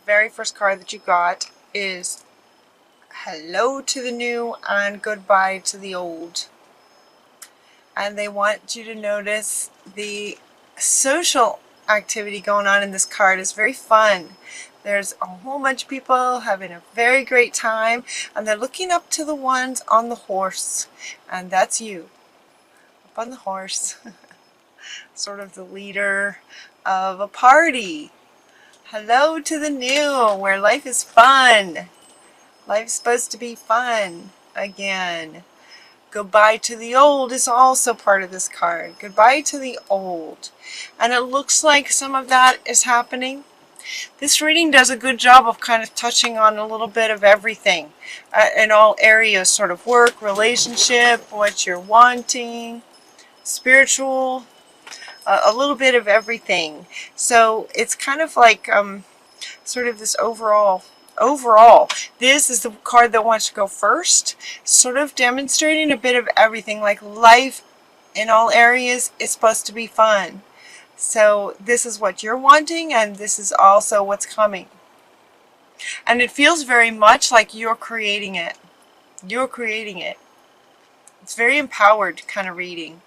very first card that you got is hello to the new and goodbye to the old. And they want you to notice the social activity going on in this card is very fun. There's a whole bunch of people having a very great time, and they're looking up to the ones on the horse, and that's you up on the horse. Sort of the leader of a party. Hello to the new, where life is fun. Life's supposed to be fun again. Goodbye to the old is also part of this card. Goodbye to the old. And it looks like some of that is happening. This reading does a good job of kind of touching on a little bit of everything in all areas, sort of work, relationship, what you're wanting, spiritual, a little bit of everything. So it's kind of like sort of this overall, this is the card that wants to go first, sort of demonstrating a bit of everything, like life in all areas is supposed to be fun. So this is what you're wanting, and this is also what's coming. And it feels very much like you're creating it. You're creating it. It's very empowered kind of reading.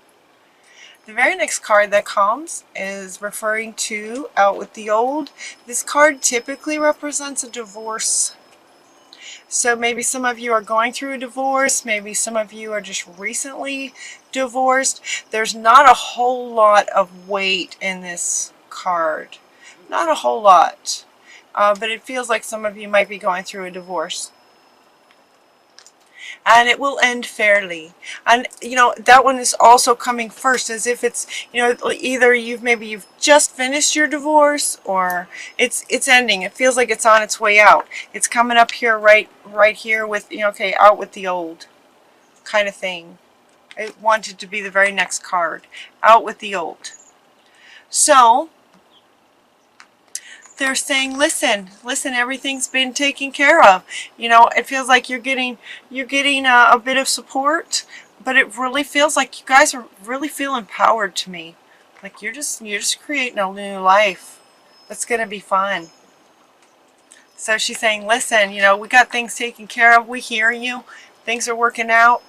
The very next card that comes is referring to out with the old. This card typically represents a divorce. So maybe some of you are going through a divorce. Maybe some of you are just recently divorced. There's not a whole lot of weight in this card. Not a whole lot. But it feels like some of you might be going through a divorce. And it will end fairly. And you know, that one is also coming first, as if it's, you know, either you've just finished your divorce, or it's ending. It feels like it's on its way out. It's coming up here right here with, you know, okay, out with the old kind of thing. I wanted to be the very next card, out with the old. So they're saying, listen, everything's been taken care of. You know, it feels like you're getting a bit of support, but it really feels like you guys are really feel empowered to me. Like you're just creating a new life that's going to be fun. So she's saying, listen, you know, we got things taken care of. We hear you. Things are working out.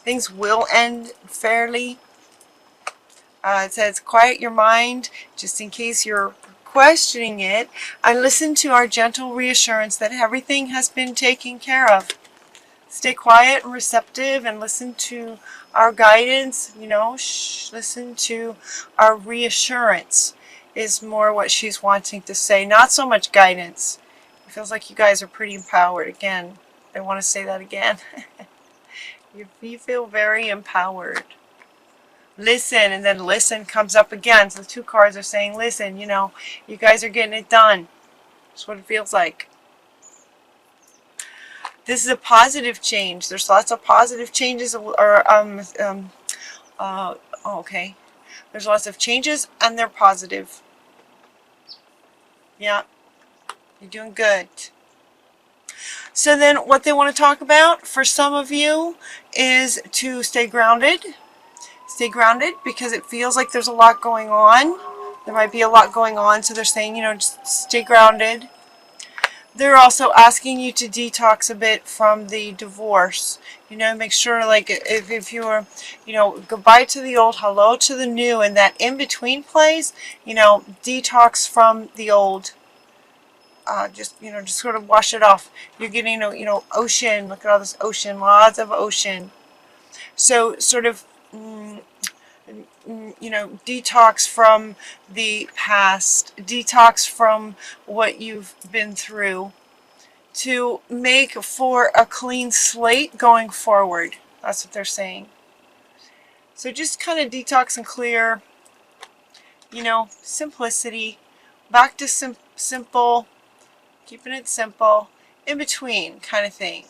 Things will end fairly. It says, quiet your mind, just in case you're questioning it, and listen to our gentle reassurance that everything has been taken care of. Stay quiet and receptive and listen to our guidance, you know, listen to our reassurance is more what she's wanting to say. Not so much guidance. It feels like you guys are pretty empowered. Again, I want to say that again. You feel very empowered. Listen, and then listen comes up again. So the two cards are saying, listen, you know, you guys are getting it done. That's what it feels like. This is a positive change. There's lots of positive changes, okay. There's lots of changes, and they're positive. Yeah, you're doing good. So then what they want to talk about for some of you is to stay grounded. Stay grounded, because it feels like there's a lot going on. There might be a lot going on, so they're saying, you know, just stay grounded. They're also asking you to detox a bit from the divorce. You know, make sure, like, if you're, you know, goodbye to the old, hello to the new, and that in-between place, you know, detox from the old. Just, you know, just sort of wash it off. You're getting, you know, ocean. Look at all this ocean, lots of ocean. So sort of, you know, detox from the past, detox from what you've been through, to make for a clean slate going forward. That's what they're saying. So just kind of detox and clear, you know, simplicity, back to simple, keeping it simple, in between kind of thing.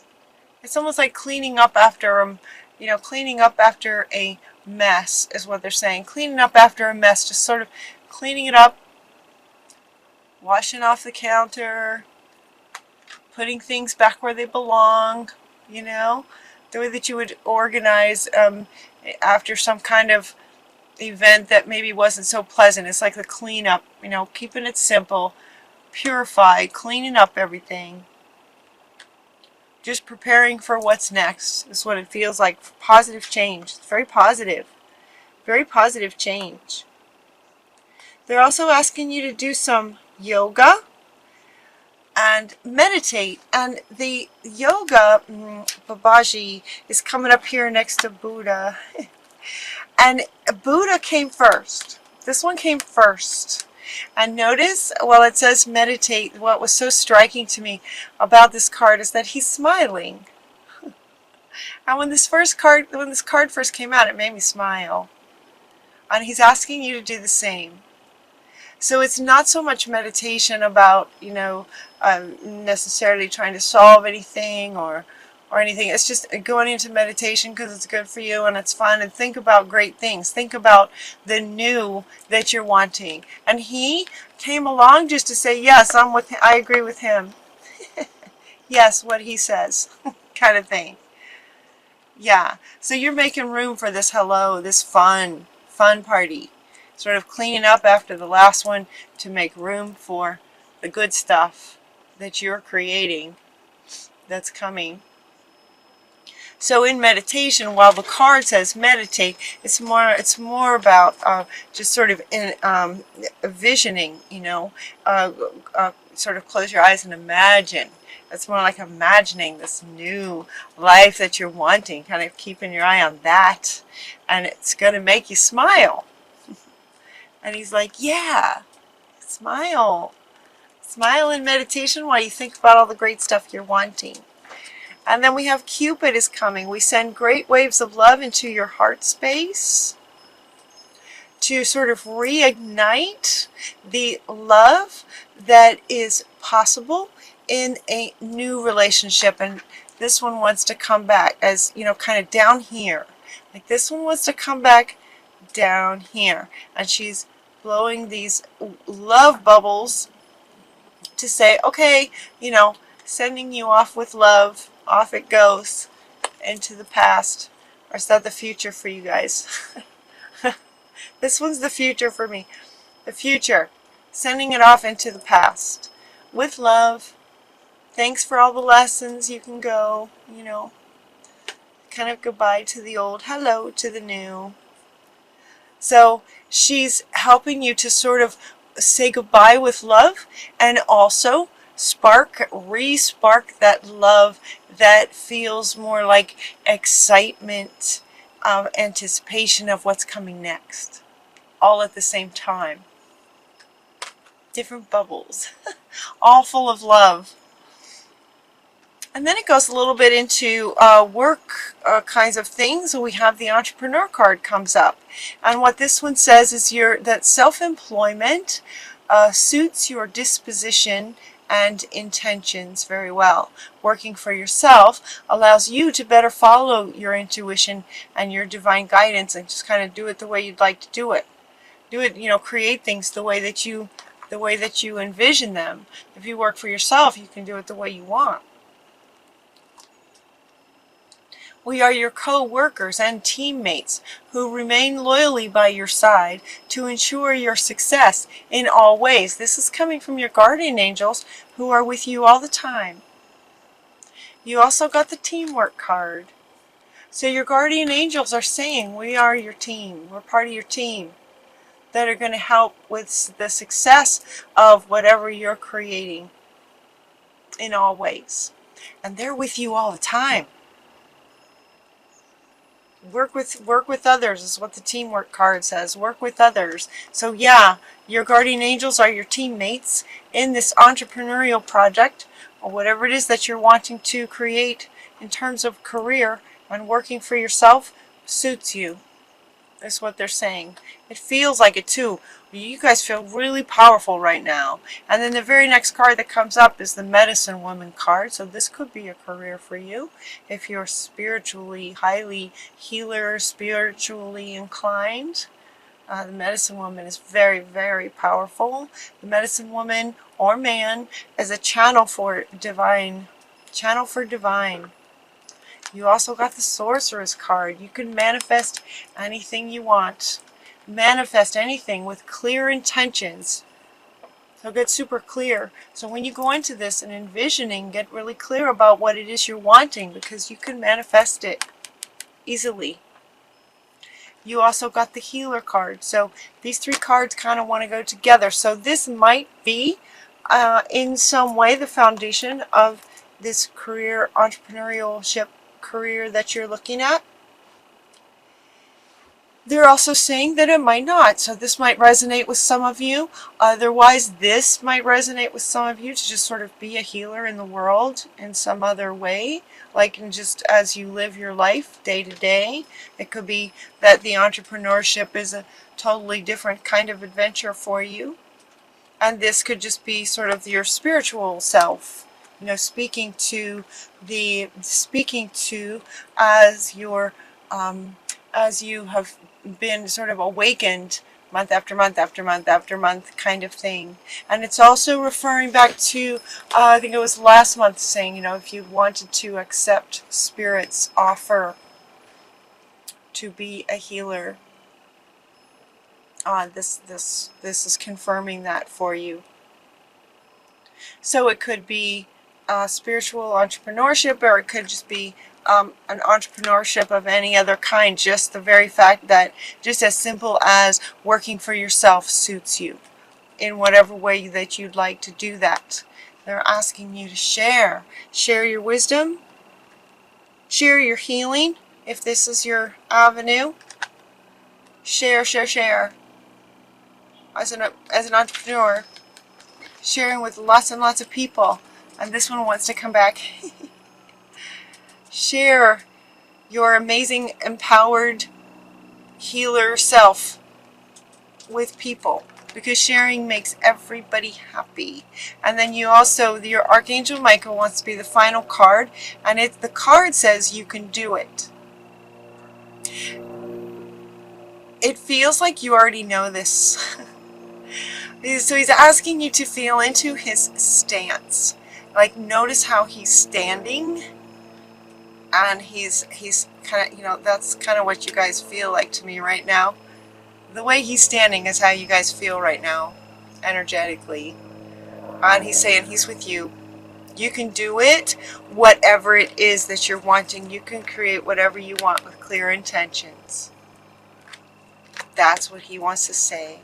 It's almost like cleaning up after, you know, cleaning up after a mess is what they're saying. Cleaning up after a mess, just sort of cleaning it up, washing off the counter, putting things back where they belong, you know, the way that you would organize after some kind of event that maybe wasn't so pleasant. It's like the cleanup, you know, keeping it simple, purify, cleaning up everything. Just preparing for what's next is what it feels like. Positive change. It's very positive. Very positive change. They're also asking you to do some yoga and meditate. And the yoga, Babaji, is coming up here next to Buddha. And Buddha came first. This one came first. And notice, well, it says meditate. What was so striking to me about this card is that he's smiling. And when this card first came out, it made me smile. And he's asking you to do the same. So it's not so much meditation about, necessarily trying to solve anything or anything. It's just going into meditation because it's good for you and it's fun, and think about great things. Think about the new that you're wanting. And he came along just to say, yes, I agree with him. Yes, what he says, kind of thing. Yeah, so you're making room for this this fun party. Sort of cleaning up after the last one to make room for the good stuff that you're creating that's coming. So in meditation, while the card says meditate, it's more about just sort of visioning, sort of close your eyes and imagine. It's more like imagining this new life that you're wanting, kind of keeping your eye on that, and it's going to make you smile. And he's like, yeah, smile. Smile in meditation while you think about all the great stuff you're wanting. And then we have Cupid is coming. We send great waves of love into your heart space to sort of reignite the love that is possible in a new relationship. And this one wants to come back as, kind of down here. Like this one wants to come back down here. And she's blowing these love bubbles to say, okay, sending you off with love. Off it goes into the past. Or is that the future for you guys? This one's the future for me. The future. Sending it off into the past. With love. Thanks for all the lessons. You can go, kind of goodbye to the old, hello to the new. So she's helping you to sort of say goodbye with love, and also re-spark that love that feels more like excitement, anticipation of what's coming next, all at the same time. Different bubbles, all full of love. And then it goes a little bit into work kinds of things. So we have the entrepreneur card comes up. And what this one says is that self-employment suits your disposition and intentions very well. Working for yourself allows you to better follow your intuition and your divine guidance, and just kind of do it the way you'd like to do it. Do it, create things the way that you envision them. If you work for yourself, you can do it the way you want. We are your co-workers and teammates who remain loyally by your side to ensure your success in all ways. This is coming from your guardian angels who are with you all the time. You also got the teamwork card. So your guardian angels are saying, we are your team. We're part of your team that are going to help with the success of whatever you're creating in all ways. And they're with you all the time. Work with others is what the teamwork card says. Work with others. So yeah, your guardian angels are your teammates in this entrepreneurial project, or whatever it is that you're wanting to create in terms of career, and working for yourself suits you. That's what they're saying. It feels like it too. You guys feel really powerful right now. And then the very next card that comes up is the Medicine Woman card. So this could be a career for you if you're spiritually, highly healer, spiritually inclined. The Medicine Woman is very, very powerful. The Medicine Woman or man is a channel for divine. Channel for divine. You also got the Sorceress card. You can manifest anything you want. Manifest anything with clear intentions. So get super clear. So when you go into this and envisioning, get really clear about what it is you're wanting, because you can manifest it easily. You also got the healer card. So these three cards kind of want to go together. So this might be in some way the foundation of this career, entrepreneurship career that you're looking at. They're also saying that it might not. So this might resonate with some of you. Otherwise, this might resonate with some of you to just sort of be a healer in the world in some other way. Like in just as you live your life day to day. It could be that the entrepreneurship is a totally different kind of adventure for you. And this could just be sort of your spiritual self. You know, speaking to as your as you have been sort of awakened month after month after month after month kind of thing. And it's also referring back to, I think it was last month, saying, you know, if you wanted to accept Spirit's offer to be a healer, this is confirming that for you. So it could be spiritual entrepreneurship, or it could just be an entrepreneurship of any other kind. Just the very fact that just as simple as working for yourself suits you in whatever way that you'd like to do that. They're asking you to share your wisdom, share your healing if this is your avenue. Share as an entrepreneur, sharing with lots and lots of people. And this one wants to come back. Share your amazing, empowered healer self with people, because sharing makes everybody happy. And then you also, your Archangel Michael wants to be the final card, and the card says you can do it. It feels like you already know this. So he's asking you to feel into his stance. Like, notice how he's standing. And he's kind of, you know, that's kind of what you guys feel like to me right now. The way he's standing is how you guys feel right now, energetically. And he's saying he's with you. You can do it, whatever it is that you're wanting. You can create whatever you want with clear intentions. That's what he wants to say.